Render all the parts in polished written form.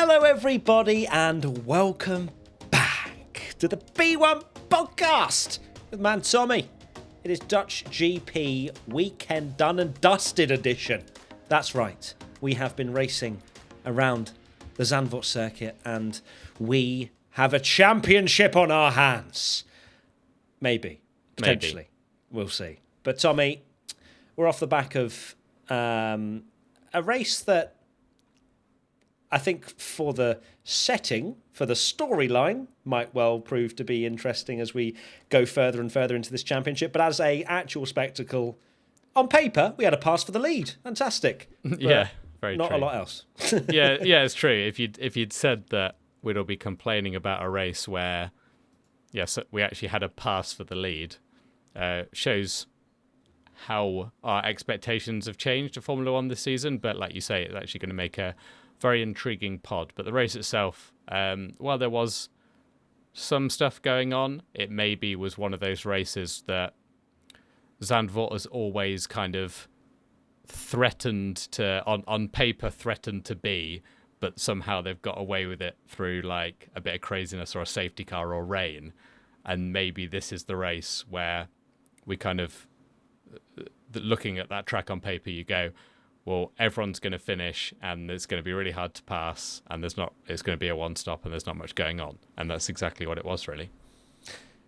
Hello, everybody, and welcome back to the B1 podcast with man Tommy. It is Dutch GP Weekend Done and Dusted edition. That's right. We have been racing around the Zandvoort circuit, and we have a championship on our hands. Maybe. Potentially. We'll see. But Tommy, we're off the back of a race that I think for the setting, for the storyline, might well prove to be interesting as we go further and further into this championship. But as a actual spectacle, on paper, we had a pass for the lead. Fantastic. Yeah, very not true. A lot else. yeah, it's true. If you'd said that we'd all be complaining about a race where, yes, we actually had a pass for the lead, shows how our expectations have changed to Formula One this season. But like you say, it's actually going to make a very intriguing pod. But the race itself, while there was some stuff going on, it maybe was one of those races that Zandvoort has always kind of threatened to, on paper, threatened to be, but somehow they've got away with it through like a bit of craziness or a safety car or rain. And maybe this is the race where we kind of, looking at that track on paper, you go, well, everyone's going to finish and it's going to be really hard to pass and it's going to be a one-stop and there's not much going on. And that's exactly what it was, really.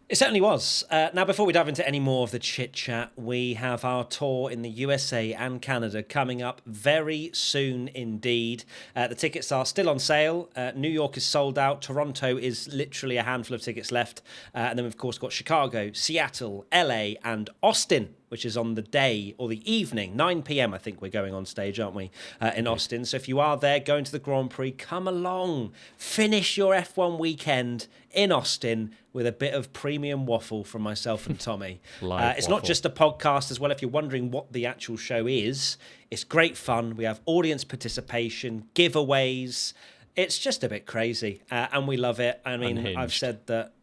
It certainly was. Now, before we dive into any more of the chit-chat, we have our tour in the USA and Canada coming up very soon indeed. The tickets are still on sale. New York is sold out. Toronto is literally a handful of tickets left. And then we've, of course, got Chicago, Seattle, LA, and Austin, which is on the day or the evening, 9 p.m. I think we're going on stage, aren't we, in Austin. So if you are there going to the Grand Prix, come along. Finish your F1 weekend in Austin with a bit of premium waffle from myself and Tommy. It's not just a podcast as well. If you're wondering what the actual show is, it's great fun. We have audience participation, giveaways. It's just a bit crazy, and we love it. I mean, Unhinged.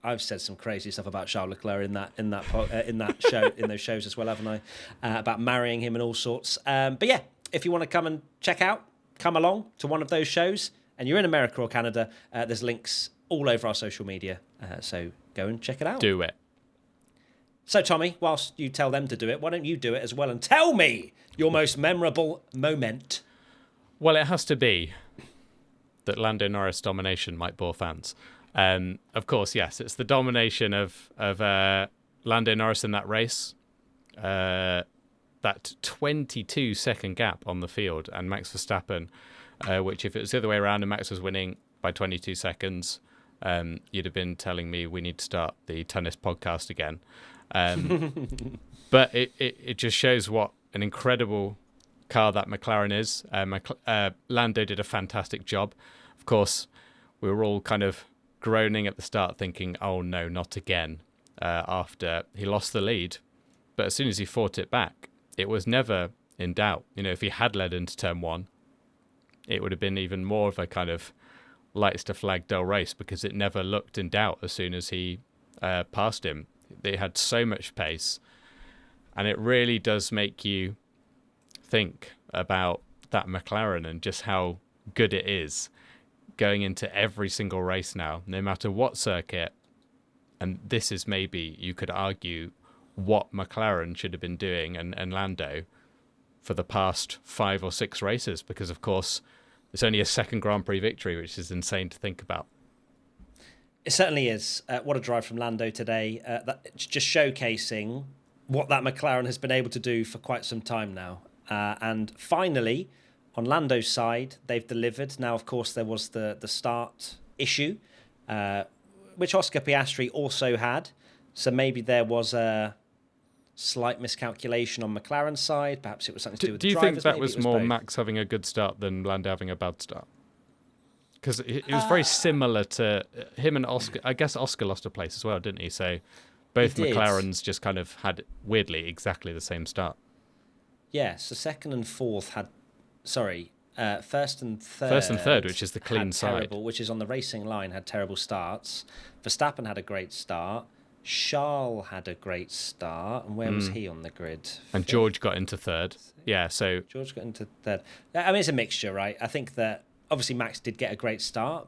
I've said some crazy stuff about Charles Leclerc in that show, in those shows as well, haven't I? About marrying him and all sorts. But yeah, if you want to come and check out, come along to one of those shows, and you're in America or Canada, there's links all over our social media. So go and check it out. Do it. So Tommy, whilst you tell them to do it, why don't you do it as well and tell me your most memorable moment? Well, it has to be that Lando Norris domination might bore fans. Of course, yes, it's the domination of Lando Norris in that race. That 22-second gap on the field, and Max Verstappen, which if it was the other way around and Max was winning by 22 seconds, you'd have been telling me we need to start the tennis podcast again. But it just shows what an incredible car that McLaren is. Lando did a fantastic job. Of course, we were all kind of groaning at the start thinking, oh no, not again, after he lost the lead. But as soon as he fought it back, it was never in doubt. You know, if he had led into turn one, it would have been even more of a kind of lights to flag dull race, because it never looked in doubt as soon as he passed him. They had so much pace, and it really does make you think about that McLaren and just how good it is going into every single race now, no matter what circuit. And this is maybe, you could argue, what McLaren should have been doing, and Lando, for the past 5 or 6 races, because of course it's only a second Grand Prix victory, which is insane to think about. It certainly is. What a drive from Lando today. It's just showcasing what that McLaren has been able to do for quite some time now. And finally, on Lando's side, they've delivered. Now, of course, there was the start issue, which Oscar Piastri also had. So maybe there was a slight miscalculation on McLaren's side. Perhaps it was something to do with the drivers. Do you think that maybe was it more both. Max having a good start than Lando having a bad start? Because it was very similar to him and Oscar. I guess Oscar lost a place as well, didn't he? So both He did. McLarens just kind of had, weirdly, exactly the same start. Yeah, so second and fourth had... first and third. First and third, which is the clean had side. terrible, which is on the racing line, had terrible starts. Verstappen had a great start. Charles had a great start. And where was he on the grid? And Fifth? George got into third. Yeah, so... George got into third. I mean, it's a mixture, right? I think that obviously Max did get a great start,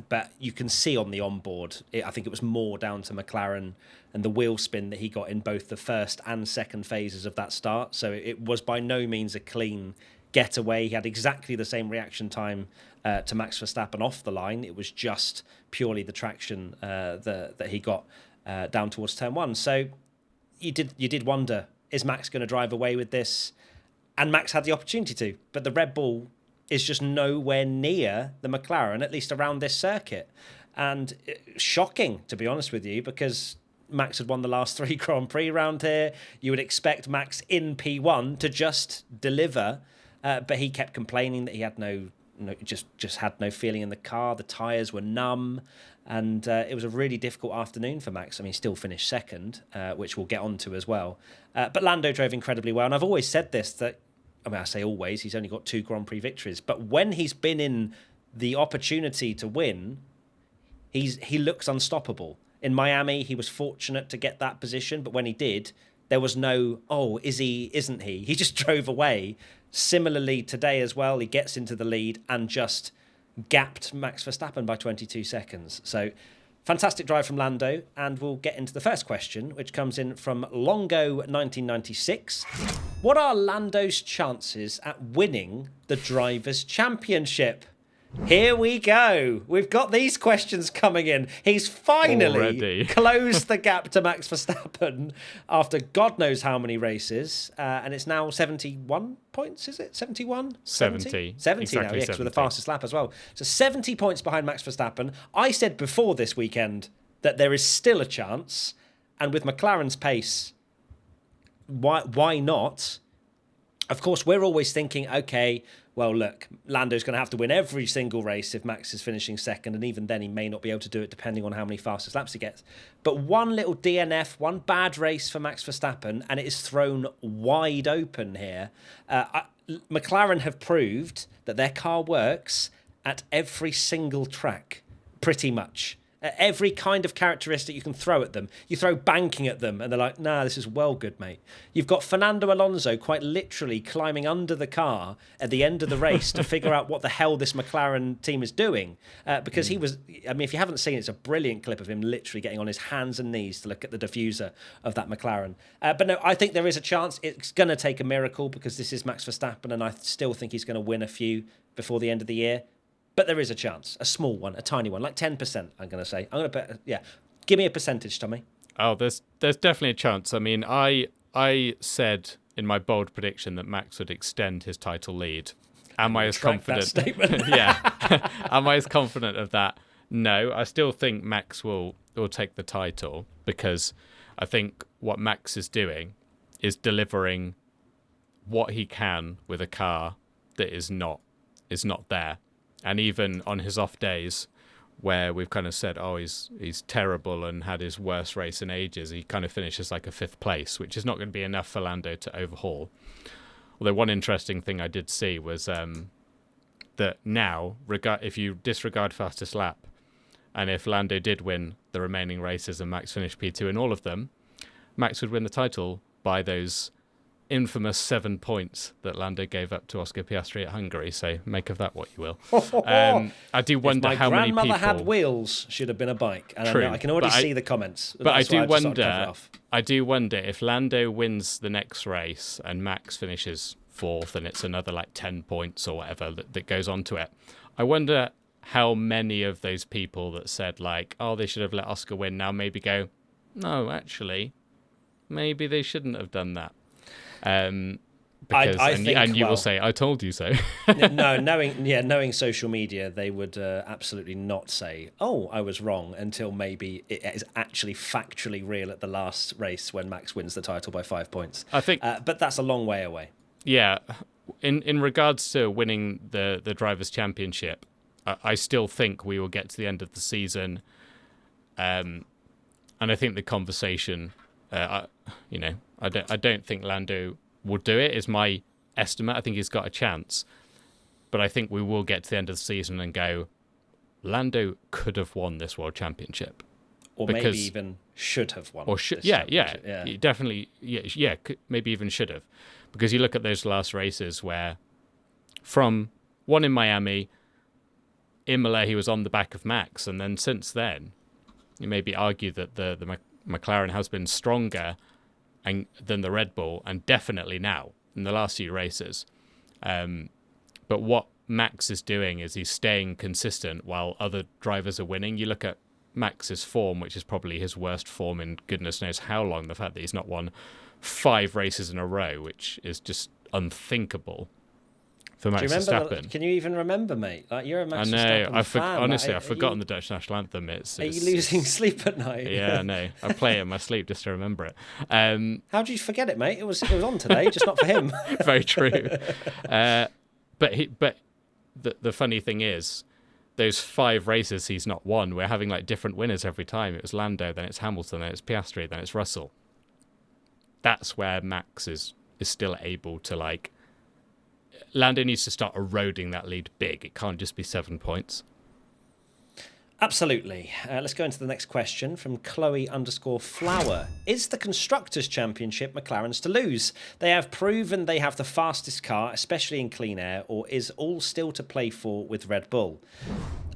but you can see on the onboard, I think it was more down to McLaren and the wheel spin that he got in both the first and second phases of that start. So it was by no means a clean getaway. He had exactly the same reaction time to Max Verstappen off the line. It was just purely the traction that he got down towards turn one. So you did wonder, is Max going to drive away with this? And Max had the opportunity to, but the Red Bull is just nowhere near the McLaren, at least around this circuit. And shocking, to be honest with you, because Max had won the last 3 Grand Prix round here. You would expect Max in P1 to just deliver, but he kept complaining that he had just had no feeling in the car. The tyres were numb, and it was a really difficult afternoon for Max. I mean, he still finished second, which we'll get onto as well. But Lando drove incredibly well, and I've always said this, that I say always, he's only got 2 Grand Prix victories, but when he's been in the opportunity to win, he looks unstoppable. In Miami, he was fortunate to get that position, but when he did, there was no, is he, isn't he? He just drove away. Similarly, today as well, he gets into the lead and just gapped Max Verstappen by 22 seconds. So fantastic drive from Lando, and we'll get into the first question, which comes in from Longo1996. What are Lando's chances at winning the Drivers' Championship? Here we go. We've got these questions coming in. He's finally closed the gap to Max Verstappen after God knows how many races, and it's now 71 points, is it? 71? 70. 70 exactly now, yes, 70. with the fastest lap as well. So 70 points behind Max Verstappen. I said before this weekend that there is still a chance, and with McLaren's pace, why not? Of course, we're always thinking, okay, well, look, Lando's going to have to win every single race if Max is finishing second, and even then he may not be able to do it depending on how many fastest laps he gets. But one little DNF, one bad race for Max Verstappen, and it is thrown wide open here. McLaren have proved that their car works at every single track, pretty much. Every kind of characteristic you can throw at them. You throw banking at them and they're like, nah, this is well good, mate. You've got Fernando Alonso quite literally climbing under the car at the end of the race to figure out what the hell this McLaren team is doing. Because he was, I mean, if you haven't seen it, it's a brilliant clip of him literally getting on his hands and knees to look at the diffuser of that McLaren. But no, I think there is a chance. It's going to take a miracle because this is Max Verstappen, and I still think he's going to win a few before the end of the year. But there is a chance, a small one, a tiny one, like 10%, I'm going to say. I'm going to bet, yeah. Give me a percentage, Tommy. Oh, there's definitely a chance. I mean, I said in my bold prediction that Max would extend his title lead. Am I as confident? That statement. Yeah. Am I as confident of that? No, I still think Max will take the title, because I think what Max is doing is delivering what he can with a car that is not there. And even on his off days, where we've kind of said, he's terrible and had his worst race in ages, he kind of finishes like a 5th place, which is not going to be enough for Lando to overhaul. Although one interesting thing I did see was that now, if you disregard fastest lap, and if Lando did win the remaining races and Max finished P2 in all of them, Max would win the title by those infamous 7 points that Lando gave up to Oscar Piastri at Hungary. So make of that what you will. I do wonder how many people. My grandmother had wheels, should have been a bike. And True, I can already see the comments. But I do wonder if Lando wins the next race and Max finishes 4th, and it's another like 10 points or whatever that goes on to it. I wonder how many of those people that said like, they should have let Oscar win, now maybe go, no, actually, maybe they shouldn't have done that. Because you will say, I told you so. No, knowing social media, they would absolutely not say, I was wrong, until maybe it is actually factually real at the last race when Max wins the title by 5 points. I think, but that's a long way away. Yeah, in regards to winning the Drivers' Championship, I still think we will get to the end of the season, and I think the conversation, I don't think Lando will do it, is my estimate. I think he's got a chance. But I think we will get to the end of the season and go, Lando could have won this World Championship. Or maybe even should have won. Or definitely, maybe even should have. Because you look at those last races where, from one in Miami, Imola, he was on the back of Max, and then since then, you maybe argue that the McLaren has been stronger than the Red Bull, and definitely now in the last few races. But what Max is doing is he's staying consistent while other drivers are winning. You look at Max's form, which is probably his worst form in goodness knows how long. The fact that he's not won 5 races in a row, which is just unthinkable for Max Verstappen. Can you even remember, mate? Like, you're a Max Verstappen fan. Honestly, I've forgotten the Dutch national anthem. Are you losing sleep at night? Yeah, no. I play it in my sleep just to remember it. How do you forget it, mate? It was on today, just not for him. Very true. But the funny thing is, those 5 races he's not won, we're having like different winners every time. It was Lando, then it's Hamilton, then it's Piastri, then it's Russell. That's where Max is still able to, like... Lando needs to start eroding that lead big. It can't just be 7 points. Absolutely. Let's go into the next question from Chloe_Flower. Is the Constructors' Championship McLaren's to lose? They have proven they have the fastest car, especially in clean air, or is all still to play for with Red Bull?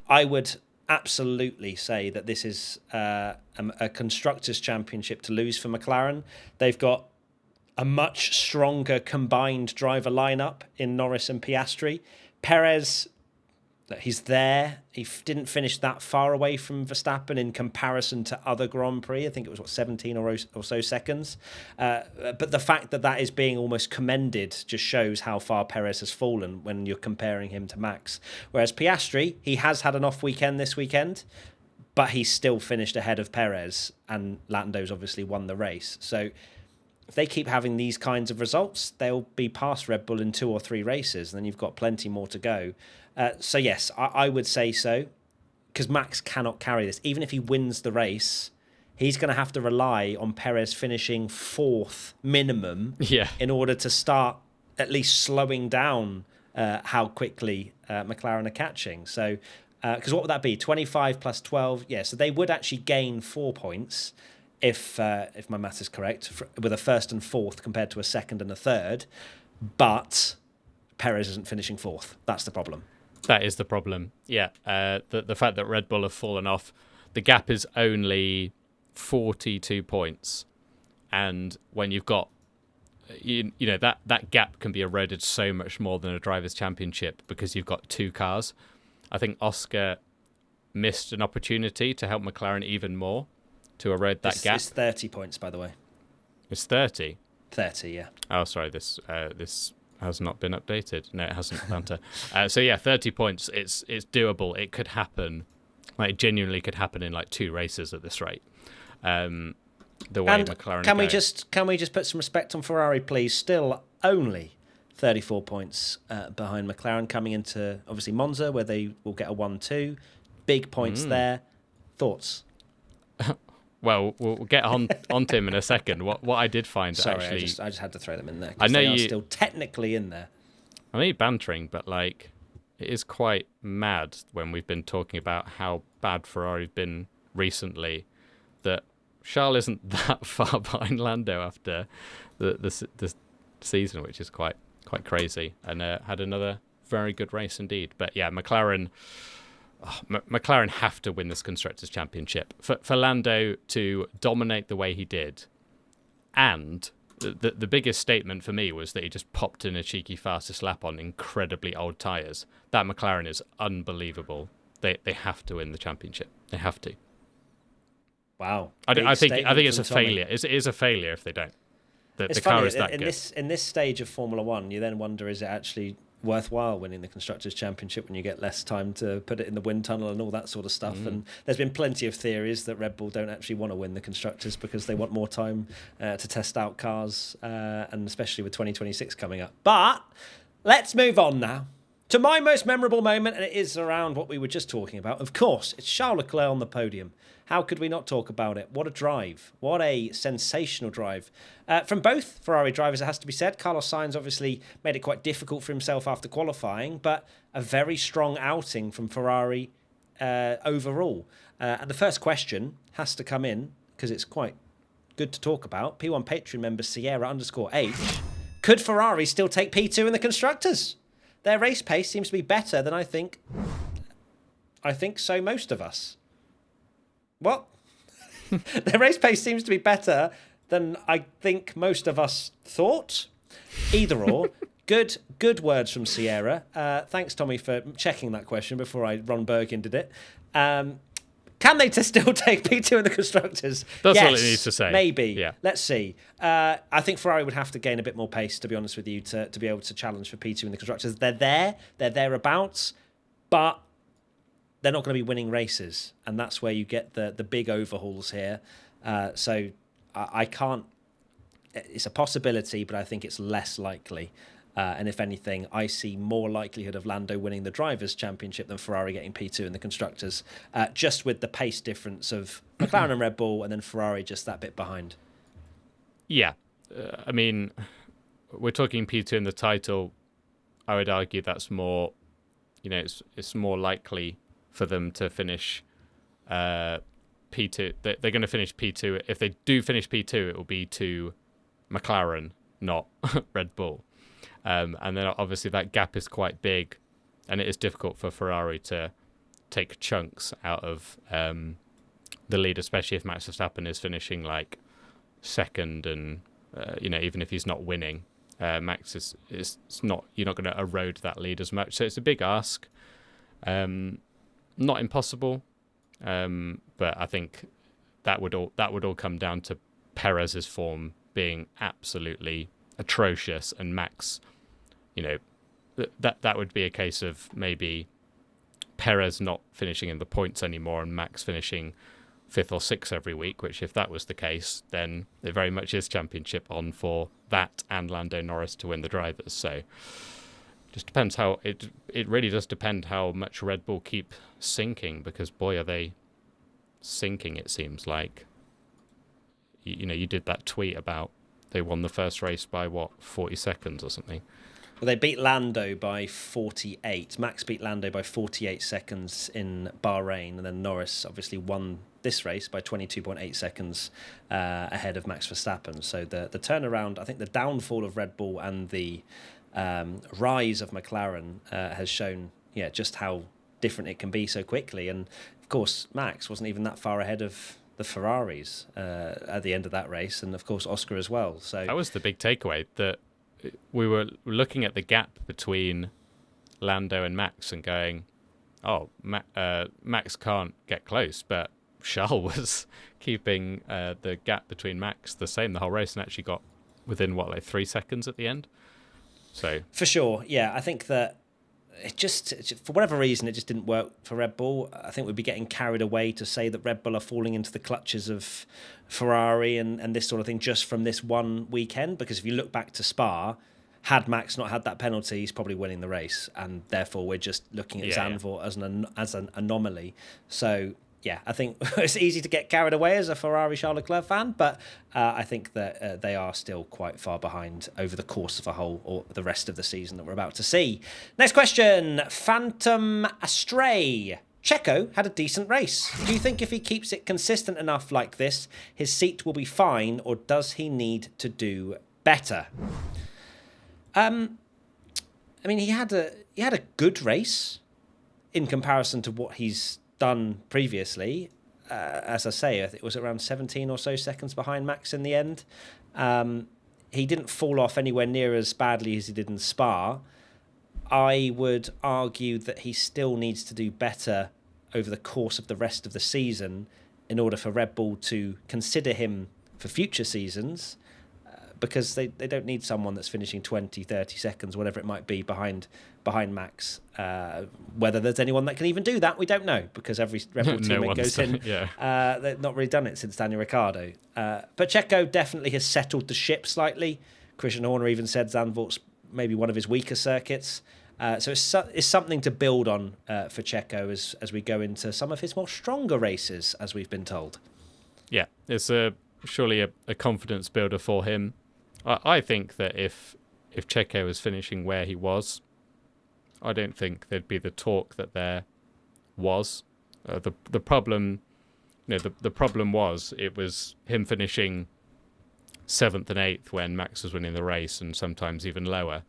I would absolutely say that this is a Constructors' Championship to lose for McLaren. They've got a much stronger combined driver lineup in Norris and Piastri. Perez, he's there. He didn't finish that far away from Verstappen in comparison to other Grand Prix. I think it was 17 or so seconds. But the fact that is being almost commended just shows how far Perez has fallen when you're comparing him to Max. Whereas Piastri, he has had an off weekend this weekend, but he's still finished ahead of Perez, and Lando's obviously won the race. So if they keep having these kinds of results, they'll be past Red Bull in 2 or 3 races, and then you've got plenty more to go. So yes, I would say so, because Max cannot carry this. Even if he wins the race, he's going to have to rely on Perez finishing 4th minimum in order to start at least slowing down how quickly McLaren are catching. So, because what would that be? 25 plus 12? Yeah, so they would actually gain 4 points if my math is correct, with a 1st and 4th compared to a 2nd and a 3rd. But Perez isn't finishing 4th. That's the problem. That is the problem. Yeah. The fact that Red Bull have fallen off, the gap is only 42 points. And when you've got, you know, that gap can be eroded so much more than a Drivers' Championship because you've got 2 cars. I think Oscar missed an opportunity to help McLaren even more to erode that gap. It's 30 points, by the way. It's 30? 30, yeah. Oh, sorry, this has not been updated. No, it hasn't, Banter. So yeah, 30 points. It's doable. It could happen. Like, it genuinely could happen in like 2 races at this rate. The way and McLaren can we just put some respect on Ferrari, please? Still only 34 points behind McLaren, coming into obviously Monza, where they will get a 1-2. Big points there. Thoughts? Well, we'll get onto him in a second. What I did find actually, I just had to throw them in there. I know they are you still technically in there. I know you're bantering, but like, it is quite mad when we've been talking about how bad Ferrari's been recently, that Charles isn't that far behind Lando after the season, which is quite crazy, and had another very good race indeed. But yeah, McLaren have to win this Constructors' Championship. For Lando to dominate the way he did, and the biggest statement for me was that he just popped in a cheeky fastest lap on incredibly old tyres. That McLaren is unbelievable. They have to win the championship. They have to. Wow. I think it's a failure. It is a failure if they don't. The car is that good. In this stage of Formula One, you then wonder, is it actually worthwhile winning the Constructors' Championship when you get less time to put it in the wind tunnel and all that sort of stuff? And there's been plenty of theories that Red Bull don't actually want to win the Constructors because they want more time to test out cars, and especially with 2026 coming up. But let's move on now to my most memorable moment, and it is around what we were just talking about. Of course, it's Charles Leclerc on the podium. How could we not talk about it? What a drive. What a sensational drive. From both Ferrari drivers, it has to be said. Carlos Sainz obviously made it quite difficult for himself after qualifying, but a very strong outing from Ferrari overall. And the first question has to come in, because it's quite good to talk about. P1 Patreon member Sierra_H. Could Ferrari still take P2 in the Constructors? Their race pace seems to be better than I think I think so most of us. What? Their race pace seems to be better than I think most of us thought. Either or. Good words from Sierra. Thanks, Tommy, for checking that question before Ron Bergin did it. Can they still take P2 in the Constructors? That's yes, all it needs to say. Maybe. Yeah. Let's see. I think Ferrari would have to gain a bit more pace, to be honest with you, to be able to challenge for P2 in the Constructors. They're there. They're thereabouts. But they're not going to be winning races. And that's where you get the big overhauls here. So I can't... It's a possibility, but I think it's less likely. And if anything, I see more likelihood of Lando winning the Drivers' Championship than Ferrari getting P2 in the Constructors, just with the pace difference of McLaren and Red Bull, and then Ferrari just that bit behind. Yeah. I mean, we're talking P2 in the title. I would argue that's more, it's more likely for them to finish P2. They're going to finish P2. If they do finish P2, it will be to McLaren, not Red Bull. And then obviously that gap is quite big, and it is difficult for Ferrari to take chunks out of the lead, especially if Max Verstappen is finishing like second, and even if he's not winning, Max is not. You're not going to erode that lead as much. So it's a big ask, not impossible, but I think that would all come down to Perez's form being absolutely atrocious, and Max, that would be a case of maybe Perez not finishing in the points anymore and Max finishing 5th or 6th every week, which if that was the case, then it very much is championship on for that and Lando Norris to win the drivers. So just depends how it really does depend how much Red Bull keep sinking, because boy are they sinking, it seems like. You did that tweet about they won the first race by 40 seconds or something. Well, they beat Lando by 48. Max beat Lando by 48 seconds in Bahrain, and then Norris obviously won this race by 22.8 seconds ahead of Max Verstappen. So the turnaround, I think the downfall of Red Bull and the rise of McLaren has shown, just how different it can be so quickly. And of course, Max wasn't even that far ahead of the Ferraris at the end of that race, and of course Oscar as well. So that was the big takeaway, that we were looking at the gap between Lando and Max and going, Max can't get close, but Charles was keeping the gap between Max the same the whole race, and actually got within 3 seconds at the end. So for sure, I think that it just, for whatever reason, it just didn't work for Red Bull. I think we'd be getting carried away to say that Red Bull are falling into the clutches of Ferrari and this sort of thing just from this one weekend, because if you look back to Spa, had Max not had that penalty, he's probably winning the race, and therefore we're just looking at Zandvoort as an anomaly. So I think it's easy to get carried away as a Ferrari Charles Leclerc fan, but I think that they are still quite far behind over the course of the rest of the season that we're about to see. Next question, Phantom Astray. Checo had a decent race. Do you think if he keeps it consistent enough like this, his seat will be fine, or does he need to do better? He had a good race in comparison to what he's done previously. As I say, I think it was around 17 or so seconds behind Max in the end. He didn't fall off anywhere near as badly as he did in Spa. I would argue that he still needs to do better over the course of the rest of the season in order for Red Bull to consider him for future seasons, because they don't need someone that's finishing 20, 30 seconds, whatever it might be, behind Max. Whether there's anyone that can even do that, we don't know, because every Red Bull teammate goes in. They've not really done it since Daniel Ricciardo. But Checo definitely has settled the ship slightly. Christian Horner even said Zandvoort's maybe one of his weaker circuits. So it's something to build on for Checo as we go into some of his more stronger races, as we've been told. Yeah, it's surely a confidence builder for him. I think that if Checo was finishing where he was, I don't think there'd be the talk that there was. The problem, the problem was it was him finishing 7th and 8th when Max was winning the race, and sometimes even lower.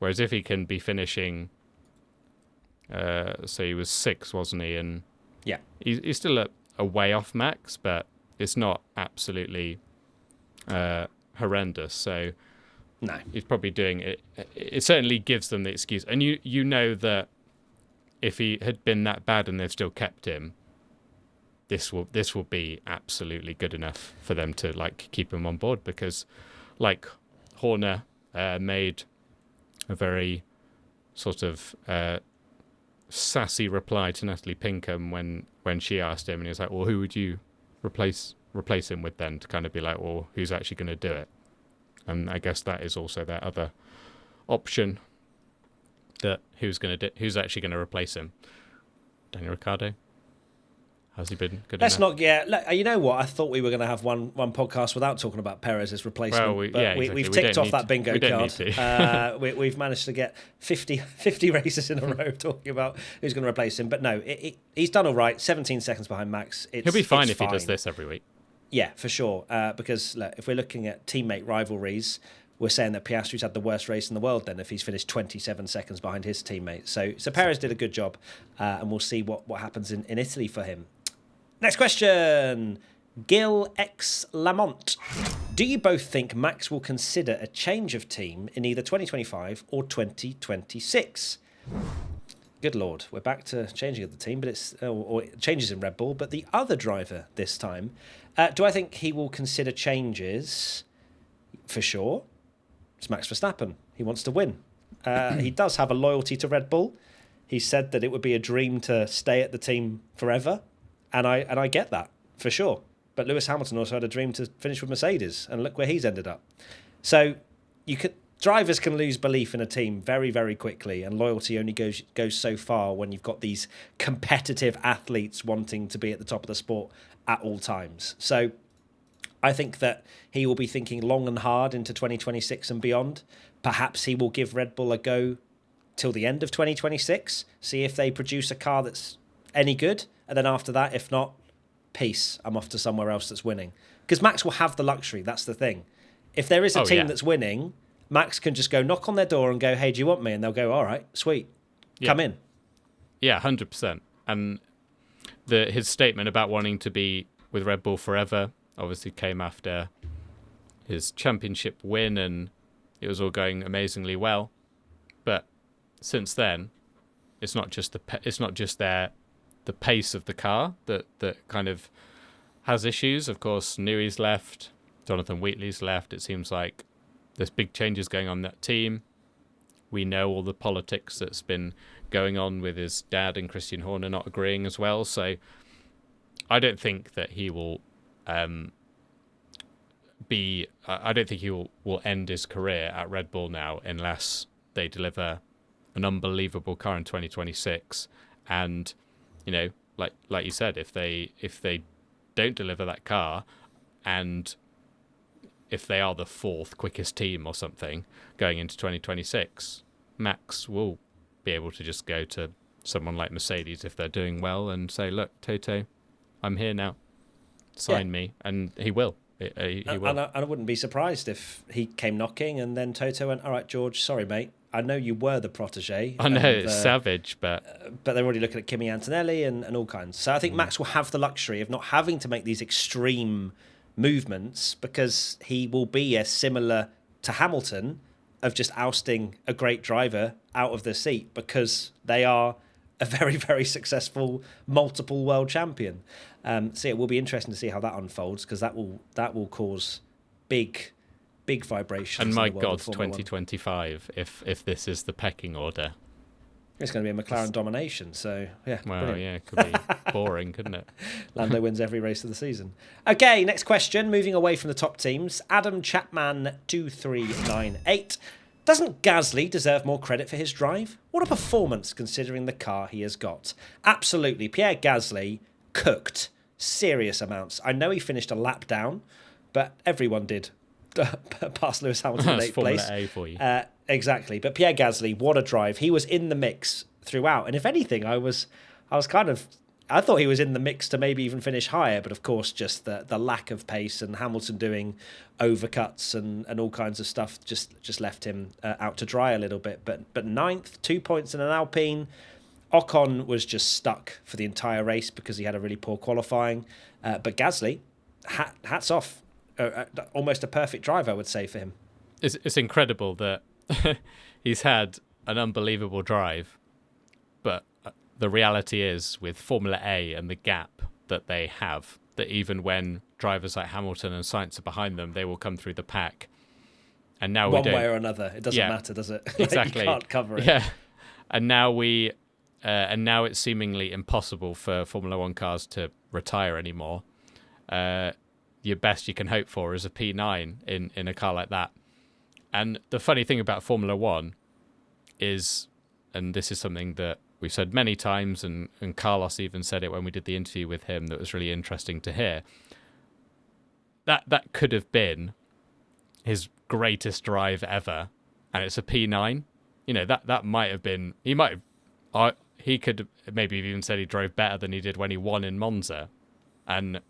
Whereas if he can be finishing So he was 6th, wasn't he? And Yeah. he's still a way off Max, but it's not absolutely horrendous. So No. he's probably doing it. It certainly gives them the excuse. And you know that if he had been that bad and they've still kept him, this will be absolutely good enough for them to like keep him on board, because like Horner made a very sort of sassy reply to Natalie Pinkham when she asked him, and he was like, well, who would you replace him with then, to kind of be like, well, who's actually going to do it? And I guess that is also their other option, that who's actually going to replace him. Daniel Ricciardo? Has he been good Let's enough? not. Yeah, look, you know what? I thought we were going to have one podcast without talking about Perez's replacement. Well, Exactly. We've ticked off that bingo card. We've managed to get 50 races in a row talking about who's going to replace him. But no, he's done all right. 17 seconds behind Max. He'll be fine if he does this every week. Yeah, for sure. Because look, if we're looking at teammate rivalries, we're saying that Piastri's had the worst race in the world then if he's finished 27 seconds behind his teammate. So Perez did a good job, and we'll see what happens in Italy for him. Next question. Gil X Lamont. Do you both think Max will consider a change of team in either 2025 or 2026? Good Lord, we're back to changing of the team, but it's or changes in Red Bull, but the other driver this time. Do I think he will consider changes? For sure. It's Max Verstappen. He wants to win. He does have a loyalty to Red Bull. He said that it would be a dream to stay at the team forever. And I get that, for sure. But Lewis Hamilton also had a dream to finish with Mercedes, and look where he's ended up. So drivers can lose belief in a team very, very quickly, and loyalty only goes so far when you've got these competitive athletes wanting to be at the top of the sport at all times. So I think that he will be thinking long and hard into 2026 and beyond. Perhaps he will give Red Bull a go till the end of 2026, see if they produce a car that's any good. And then after that, if not, peace. I'm off to somewhere else that's winning. Because Max will have the luxury. That's the thing. If there is a team that's winning, Max can just go knock on their door and go, hey, do you want me? And they'll go, all right, sweet. Come in. Yeah, 100%. And his statement about wanting to be with Red Bull forever obviously came after his championship win, and it was all going amazingly well. But since then, it's not just the pace of the car that kind of has issues. Of course, Newey's left, Jonathan Wheatley's left. It seems like there's big changes going on in that team. We know all the politics that's been going on with his dad and Christian Horner not agreeing as well. So I don't think that he will I don't think he will end his career at Red Bull now unless they deliver an unbelievable car in 2026. And you know, like you said, if they don't deliver that car, and if they are the 4th quickest team or something going into 2026, Max will be able to just go to someone like Mercedes if they're doing well and say, look, Toto, I'm here now. Sign me. And he will. He will. And I wouldn't be surprised if he came knocking and then Toto went, all right, George, sorry, mate. I know you were the protege. I know, it's savage, but they're already looking at Kimi Antonelli and all kinds. So I think Max will have the luxury of not having to make these extreme movements, because he will be similar to Hamilton of just ousting a great driver out of the seat, because they are a very, very successful multiple world champion. So it will be interesting to see how that unfolds, because that will cause big vibrations. And my God, 2025, if this is the pecking order. It's going to be a McLaren domination, so yeah. Well, brilliant. yeah, it could be boring, couldn't it? Lando wins every race of the season. Okay, next question. Moving away from the top teams, Adam Chapman 2398. Doesn't Gasly deserve more credit for his drive? What a performance considering the car he has got. Absolutely, Pierre Gasly cooked serious amounts. I know he finished a lap down, but everyone did past Lewis Hamilton in 8th place. Formula A for you. Exactly. But Pierre Gasly, what a drive. He was in the mix throughout. And if anything, I thought he was in the mix to maybe even finish higher. But of course, just the lack of pace and Hamilton doing overcuts and all kinds of stuff just left him out to dry a little bit. But 9th, 2 points in an Alpine. Ocon was just stuck for the entire race because he had a really poor qualifying. But Gasly, hats off. Almost a perfect drive, I would say, for him. It's incredible that he's had an unbelievable drive, but the reality is with Formula A and the gap that they have, that even when drivers like Hamilton and Sainz are behind them, they will come through the pack. And now One way or another, it doesn't matter, does it? Exactly. You can't cover it. Yeah, and now now it's seemingly impossible for Formula One cars to retire anymore. Your best you can hope for is a P9 in a car like that. And the funny thing about Formula One is, and this is something that we've said many times, and Carlos even said it when we did the interview with him, that was really interesting to hear. That could have been his greatest drive ever, and it's a P9. You know, that might have been, he could maybe have even said he drove better than he did when he won in Monza. And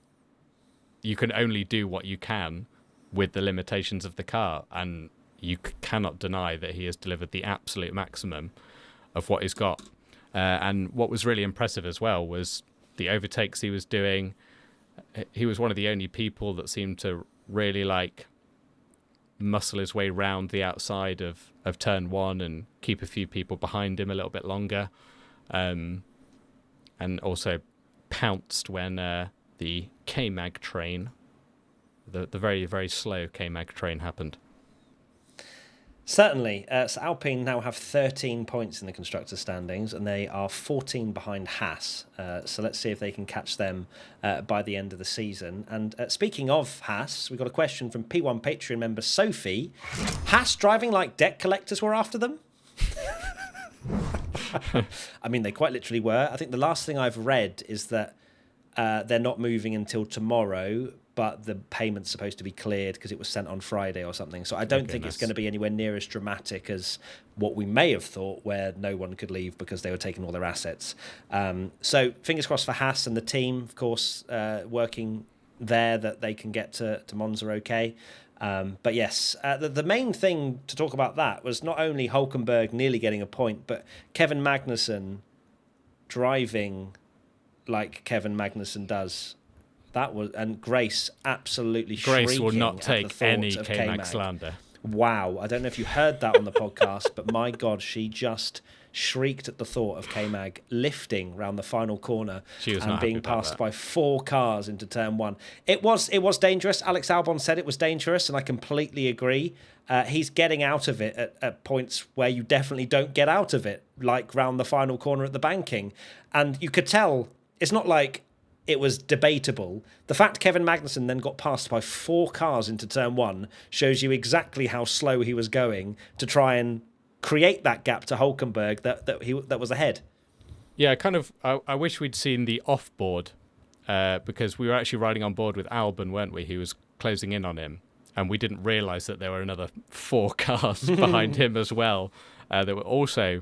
you can only do what you can with the limitations of the car, and you cannot deny that he has delivered the absolute maximum of what he's got. And what was really impressive as well was the overtakes he was doing. He was one of the only people that seemed to really muscle his way round the outside of turn one and keep a few people behind him a little bit longer. And also pounced when the K-Mag train, the very, very slow K-Mag train happened. Certainly. So Alpine now have 13 points in the constructors' standings, and they are 14 behind Haas. So let's see if they can catch them by the end of the season. And speaking of Haas, we've got a question from P1 Patreon member Sophie. Haas driving like debt collectors were after them? I mean, they quite literally were. I think the last thing I've read is that they're not moving until tomorrow, but the payment's supposed to be cleared because it was sent on Friday or something. So I don't think it's going to be anywhere near as dramatic as what we may have thought, where no one could leave because they were taking all their assets. So fingers crossed for Haas and the team, of course, working there, that they can get to Monza okay. But yes, the main thing to talk about that was not only Hülkenberg nearly getting a point, but Kevin Magnussen driving like Kevin Magnussen does. That was, and Grace absolutely shrieking. Grace will not take any K-Mag K-Mag slander. Wow, I don't know if you heard that on the podcast, but my God, she just shrieked at the thought of K-Mag lifting round the final corner and being passed by 4 cars into turn 1. It was dangerous. Alex Albon said it was dangerous, and I completely agree. He's getting out of it at points where you definitely don't get out of it, like round the final corner at the banking. And you could tell, it's not like it was debatable. The fact Kevin Magnussen then got passed by 4 cars into turn 1 shows you exactly how slow he was going to try and create that gap to Hülkenberg that was ahead. Yeah, I wish we'd seen the off-board because we were actually riding on board with Albon, weren't we? He was closing in on him, and we didn't realise that there were another 4 cars behind him as well that were also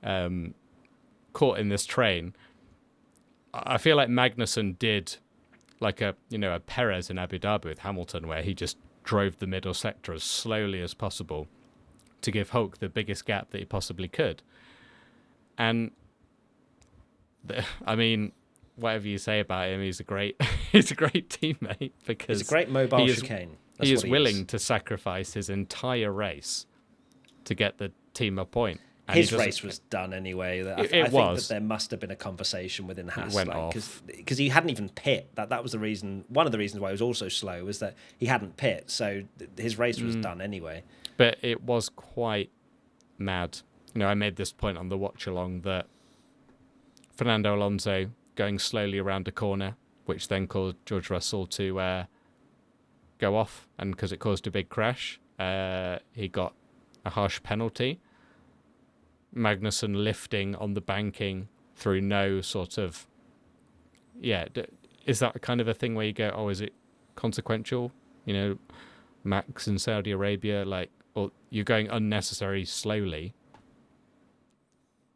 caught in this train. I feel like Magnussen did like a Perez in Abu Dhabi with Hamilton, where he just drove the middle sector as slowly as possible to give Hulk the biggest gap that he possibly could. And I mean, whatever you say about him, he's a great teammate, because he's a great mobile chicane. He is willing to sacrifice his entire race to get the team a point. And his race was done anyway. I think that there must have been a conversation within Haas, because he hadn't even pit. That was the reason. One of the reasons why he was also slow was that he hadn't pit, so his race was done anyway. But it was quite mad. I made this point on the watch along that Fernando Alonso going slowly around a corner, which then caused George Russell to go off, and because it caused a big crash, he got a harsh penalty. Magnussen lifting on the banking through no sort of... Yeah, is that kind of a thing where you go, oh, is it consequential? Max in Saudi Arabia, or you're going unnecessarily slowly.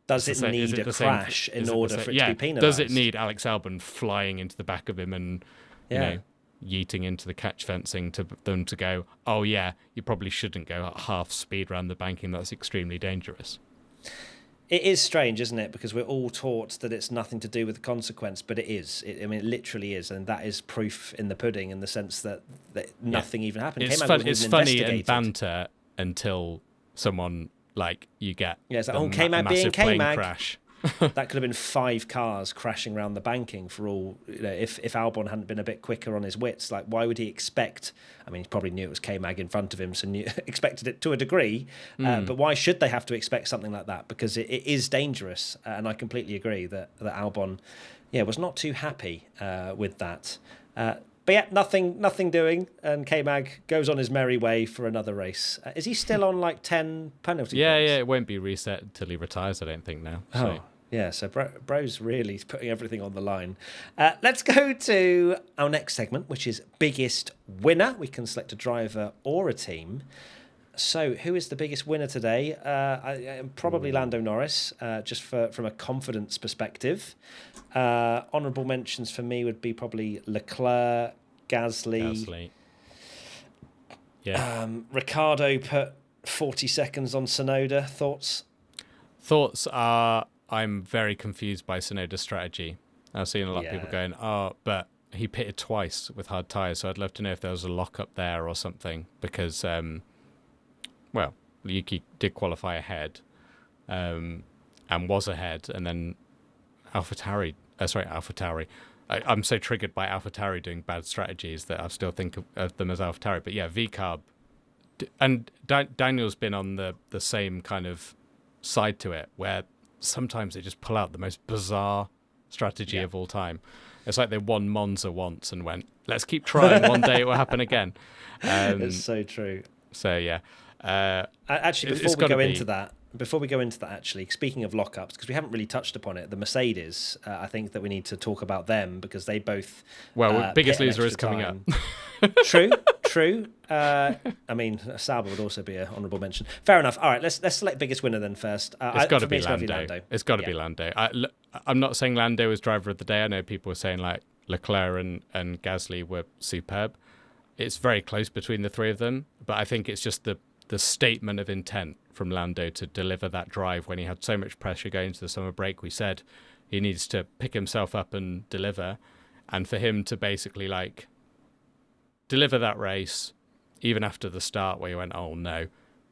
Does it need a crash in order for it to be penalised? Does it need Alex Albon flying into the back of him and, yeeting into the catch fencing to them to go, oh, yeah, you probably shouldn't go at half speed around the banking. That's extremely dangerous. It is strange, isn't it? Because we're all taught that it's nothing to do with the consequence, but it is. It literally is, and that is proof in the pudding in the sense that nothing even happened. It's, it's funny and banter until someone like you get K-Mag being massive plane K-Mag. crash. That could have been 5 cars crashing around the banking for all. If Albon hadn't been a bit quicker on his wits, like why would he expect? I mean, he probably knew it was K-Mag in front of him, so expected it to a degree. But why should they have to expect something like that? Because it is dangerous, and I completely agree that Albon, was not too happy with that. But yeah, nothing doing, and K-Mag goes on his merry way for another race. Is he still on like 10 penalty points? Yeah, it won't be reset until he retires, I don't think, now. So. Oh, yeah, so Bro's really putting everything on the line. Let's go to our next segment, which is Biggest Winner. We can select a driver or a team. So who is the biggest winner today? Probably Lando Norris, just from a confidence perspective. Honourable mentions for me would be probably Leclerc, Gasly. Yeah. Ricciardo put 40 seconds on Tsunoda. Thoughts are I'm very confused by Tsunoda's strategy. I've seen a lot of people going, but he pitted twice with hard tyres, so I'd love to know if there was a lock-up there or something, because, Yuki did qualify ahead and was ahead, and then AlphaTauri. I'm so triggered by AlphaTauri doing bad strategies that I still think of them as AlphaTauri. But yeah, VCarb. And Daniel's been on the same kind of side to it, where sometimes they just pull out the most bizarre strategy of all time. It's like they won Monza once and went, let's keep trying. One day it will happen again. It's so true. So, yeah. Actually, before we go into that, actually, speaking of lockups, because we haven't really touched upon it, the Mercedes, I think that we need to talk about them because they both. Well, biggest loser is coming up. True. I mean, Sauber would also be an honourable mention. Fair enough. All right, let's select biggest winner then first. It's got to be Lando. It's got to be Lando. I'm not saying Lando was driver of the day. I know people were saying like Leclerc and Gasly were superb. It's very close between the three of them, but I think it's just the statement of intent from Lando to deliver that drive when he had so much pressure going into the summer break. We said he needs to pick himself up and deliver, and for him to basically like deliver that race, even after the start where he went, oh no,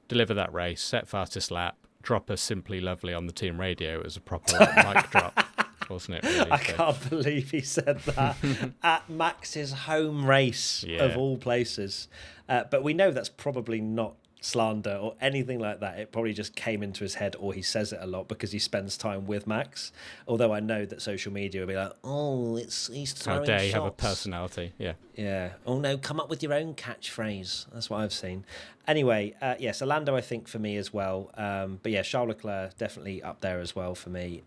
deliver that race, set fastest lap, drop us Simply Lovely on the team radio. It was a proper mic drop, wasn't it? Really? I can't believe he said that at Max's home race of all places. But we know that's probably not slander or anything like that. It probably just came into his head, or he says it a lot because he spends time with Max. Although I know that social media will be like, oh, he's throwing shots. How dare he have a personality? Yeah. Oh no, come up with your own catchphrase. That's what I've seen. Anyway, so Lando I think for me as well. But yeah, Charles Leclerc definitely up there as well for me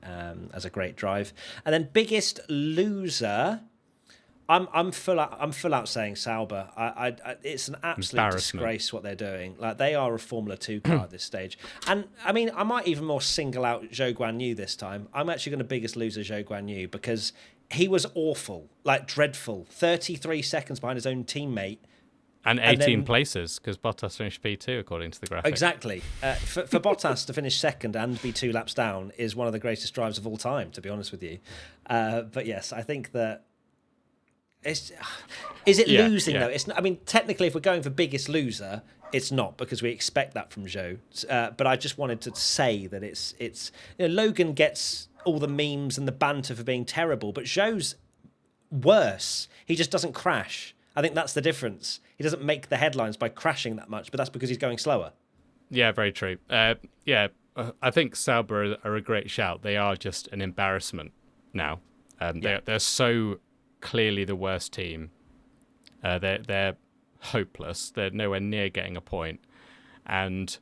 as a great drive. And then biggest loser. I'm full out saying Sauber. It's an absolute disgrace what they're doing. Like, they are a Formula 2 car at this stage. And I mean, I might even more single out Zhou Guanyu this time. I'm actually going to biggest loser Zhou Guanyu because he was awful, like dreadful. 33 seconds behind his own teammate. And 18 places, because Bottas finished P2 according to the graphic. Exactly. For Bottas to finish second and be 2 laps down is one of the greatest drives of all time, to be honest with you. But yes, I think that is it losing though? It's not, I mean, technically, if we're going for biggest loser, it's not, because we expect that from Zhou. But I just wanted to say that it's Logan gets all the memes and the banter for being terrible, but Zhou's worse. He just doesn't crash. I think that's the difference. He doesn't make the headlines by crashing that much, but that's because he's going slower. Yeah, very true. I think Sauber are a great shout. They are just an embarrassment now. They're so clearly the worst team. They're hopeless. They're nowhere near getting a point. And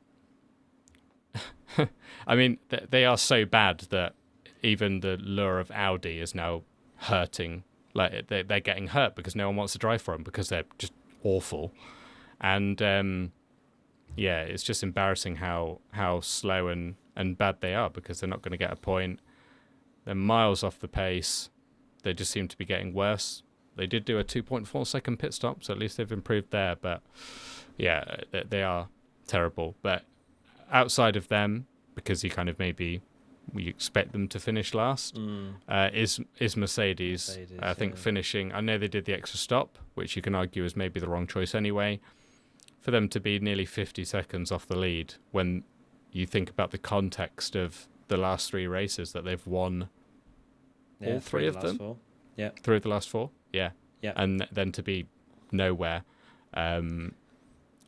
I mean, they are so bad that even the lure of Audi is now hurting. Like, they're getting hurt because no one wants to drive for them because they're just awful. And it's just embarrassing how slow and bad they are, because they're not going to get a point. They're miles off the pace. They just seem to be getting worse. They did do a 2.4 second pit stop, so at least they've improved there. But yeah, they are terrible. But outside of them, because you kind of maybe we expect them to finish last, is Mercedes. I think finishing, I know they did the extra stop, which you can argue is maybe the wrong choice anyway. For them to be nearly 50 seconds off the lead when you think about the context of the last 3 races that they've won, all 3 of them? 4. Yeah. 3 of the last 4? Yeah. Yeah. And then to be nowhere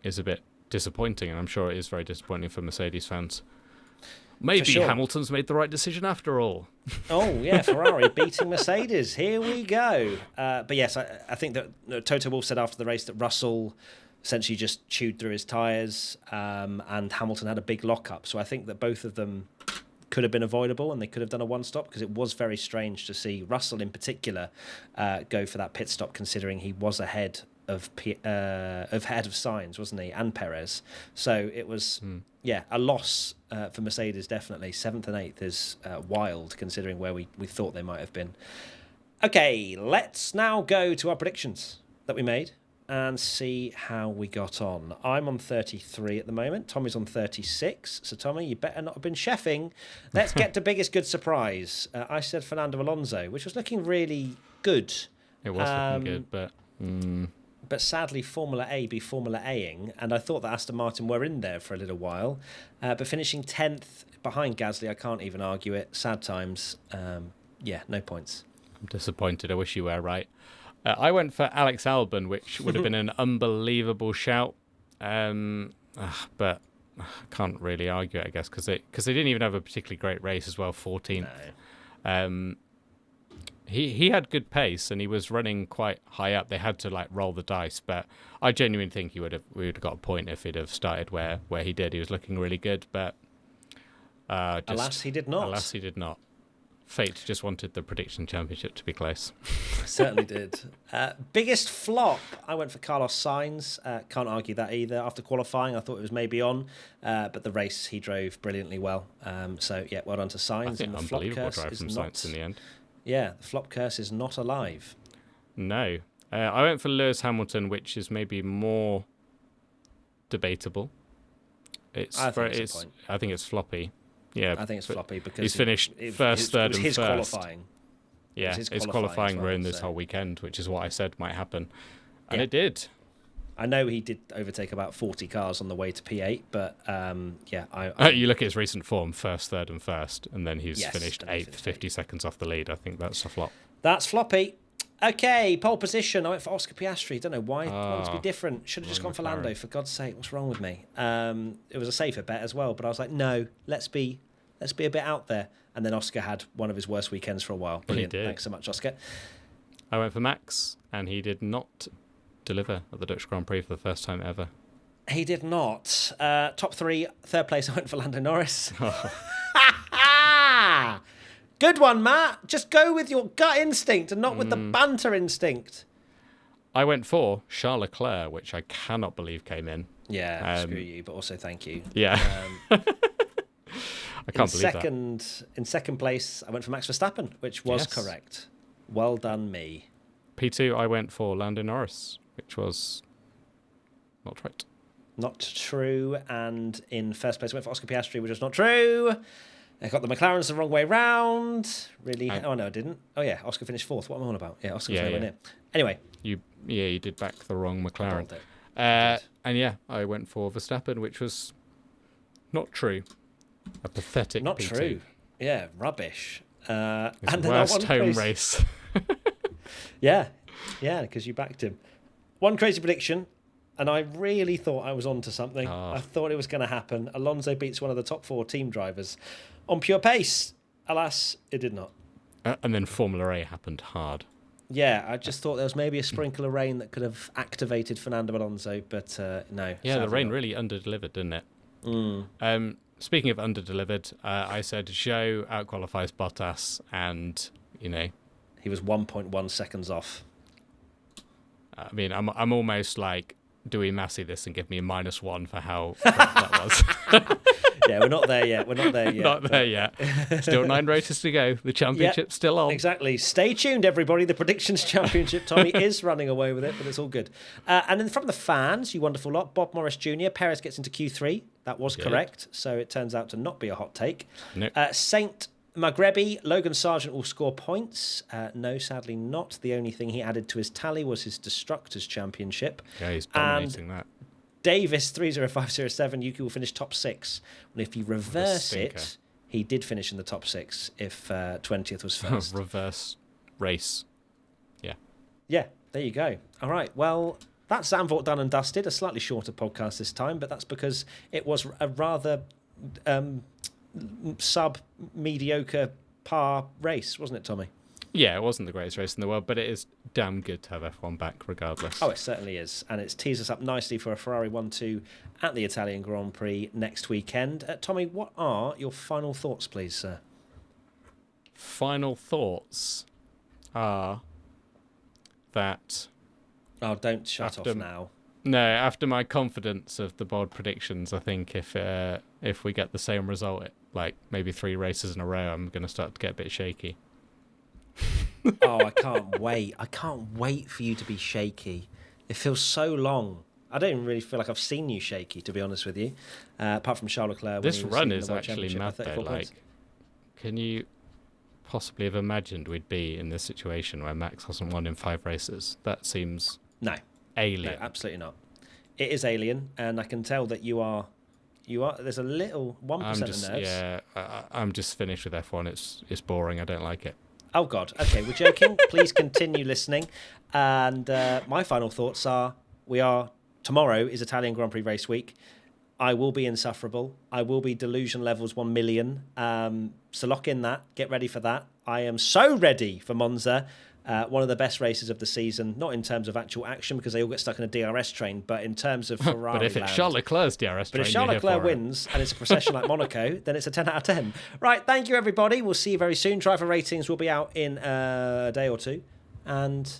is a bit disappointing, and I'm sure it is very disappointing for Mercedes fans. Maybe Hamilton's made the right decision after all. Oh, yeah, Ferrari beating Mercedes. Here we go. But yes, I think that Toto Wolff said after the race that Russell essentially just chewed through his tyres, and Hamilton had a big lock-up. So I think that both of them could have been avoidable, and they could have done a one-stop, because it was very strange to see Russell in particular go for that pit stop, considering he was ahead of Sainz, wasn't he, and Perez. So it was, a loss for Mercedes, definitely. 7th and 8th is wild, considering where we thought they might have been. Okay, let's now go to our predictions that we made and see how we got on. I'm on 33 at the moment. Tommy's on 36. So, Tommy, you better not have been chefing. Let's get to biggest good surprise. I said Fernando Alonso, which was looking really good. It was looking good, but... But sadly, Formula A be Formula A-ing, and I thought that Aston Martin were in there for a little while. But finishing 10th behind Gasly, I can't even argue it. Sad times. No points. I'm disappointed. I wish you were right. I went for Alex Albon, which would have been an unbelievable shout. But I can't really argue it, I guess, because they didn't even have a particularly great race as well, 14th. No. He had good pace, and he was running quite high up. They had to roll the dice, but I genuinely think we would have got a point if he'd have started where he did. He was looking really good, but alas, he did not. Alas, he did not. Fate just wanted the prediction championship to be close. Certainly did. Biggest flop, I went for Carlos Sainz. Can't argue that either. After qualifying, I thought it was maybe on, but the race he drove brilliantly well. Well done to Sainz. I think and the unbelievable drive from Sainz in the end. Yeah, the flop curse is not alive. No. I went for Lewis Hamilton, which is maybe more debatable. I think it's floppy. Yeah, I think it's floppy because he's finished first, third, and his first. Qualifying. Yeah, his qualifying ruined this whole weekend, which is what I said might happen, and it did. I know he did overtake about 40 cars on the way to P8, but you look at his recent form, first, third, and first, and then he's finished 8th, 50 seconds off the lead. I think that's a flop. That's floppy. Okay, pole position. I went for Oscar Piastri. Don't know why. I wanted to be different. Should have just gone for Lando, for God's sake. What's wrong with me? It was a safer bet as well, but I was like, no, let's be a bit out there. And then Oscar had one of his worst weekends for a while. Brilliant. He did. Thanks so much, Oscar. I went for Max, and he did not deliver at the Dutch Grand Prix for the first time ever. He did not. Top 3, third place, I went for Lando Norris. Good one, Matt. Just go with your gut instinct and not with the banter instinct. I went for Charles Leclerc, which I cannot believe came in. Yeah, screw you, but also thank you. Yeah. I can't believe that. In second place, I went for Max Verstappen, which was correct. Well done, me. P2, I went for Lando Norris, which was not right. Not true. And in first place, I went for Oscar Piastri, which was not true. I got the McLarens the wrong way round. Really? Oh, no, I didn't. Oh, yeah, Oscar finished 4th. What am I on about? Yeah, Oscar was nowhere near. Anyway. You did back the wrong McLaren. I went for Verstappen, which was not true. A pathetic Not P2. true. Yeah, rubbish. And the worst home race. Yeah, because you backed him. One crazy prediction, and I really thought I was onto something. I thought it was going to happen. Alonso beats one of the top 4 team drivers on pure pace. Alas, it did not. And then Formula A happened hard. Yeah, I just thought there was maybe a sprinkle of rain that could have activated Fernando Alonso, but no. Yeah, the rain really under-delivered, didn't it? Speaking of under-delivered, I said Zhou outqualifies Bottas, and, he was 1.1 seconds off. I mean, I'm almost like, do we massey this and give me a -1 for how correct that was? Yeah, we're not there yet. Not there yet. Still 9 races to go. The championship's still on. Exactly. Stay tuned, everybody. The Predictions Championship. Tommy is running away with it, but it's all good. And then from the fans, you wonderful lot, Bob Morris Jr., Perez gets into Q3. That was correct. So it turns out to not be a hot take. Nope. Saint Maghrebi, Logan Sargent will score points. No, sadly not. The only thing he added to his tally was his Destructors Championship. Yeah, he's dominating that. Davis 30507, Yuki will finish top 6. And if you reverse it, he did finish in the top 6 if 20th was first. Reverse race. Yeah. Yeah, there you go. All right, well, that's Zandvoort done and dusted. A slightly shorter podcast this time, but that's because it was a rather sub-mediocre par race, wasn't it, Tommy? Yeah, it wasn't the greatest race in the world, but it is damn good to have F1 back regardless. Oh, it certainly is. And it's teased us up nicely for a Ferrari 1-2 at the Italian Grand Prix next weekend. Tommy, what are your final thoughts, please, sir? Final thoughts are that... Oh, don't shut off now. No, after my confidence of the bold predictions, I think if we get the same result, like maybe 3 races in a row, I'm going to start to get a bit shaky. Oh, I can't wait. I can't wait for you to be shaky. It feels so long. I don't even really feel like I've seen you shaky, to be honest with you. Apart from Charles Leclerc. This run is actually mad, though. Like, can you possibly have imagined we'd be in this situation where Max hasn't won in 5 races? That seems alien. No, absolutely not. It is alien, and I can tell that you are. There's a little 1% of nerves. Yeah, I'm just finished with F1. It's boring. I don't like it. Oh, God. Okay, we're joking. Please continue listening. And my final thoughts are, tomorrow is Italian Grand Prix race week. I will be insufferable. I will be delusion levels 1 million. So lock in that. Get ready for that. I am so ready for Monza. One of the best races of the season, not in terms of actual action because they all get stuck in a DRS train, but in terms of Ferrari. But if it's Charles Leclerc's DRS train, but if Charles Leclerc wins and it's a procession like Monaco, then it's a 10 out of 10. Right, thank you, everybody. We'll see you very soon. Driver ratings will be out in a day or two. And,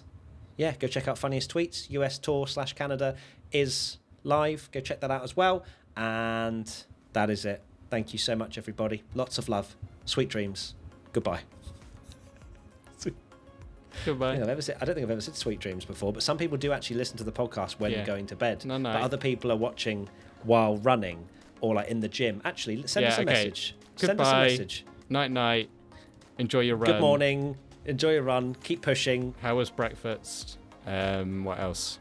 yeah, go check out Funniest Tweets. US Tour / Canada is live. Go check that out as well. And that is it. Thank you so much, everybody. Lots of love. Sweet dreams. Goodbye. Goodbye. I don't think I've ever said sweet dreams before, but some people do actually listen to the podcast when going to bed. No. But other people are watching while running or like in the gym. Actually, send us a message. Goodbye. Send us a message. Night. Enjoy your run. Good morning. Enjoy your run. Keep pushing. How was breakfast? What else?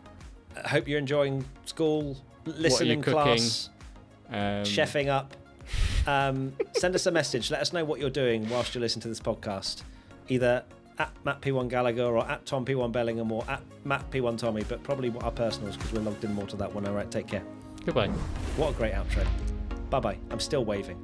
I hope you're enjoying school, listening class, chefing up. Send us a message. Let us know what you're doing whilst you're listening to this podcast. Either at Matt P1 Gallagher or at Tom P1 Bellingham or at Matt P1 Tommy, but probably our personals because we're logged in more to that one. All right, take care. Goodbye. What a great outro. Bye-bye. I'm still waving.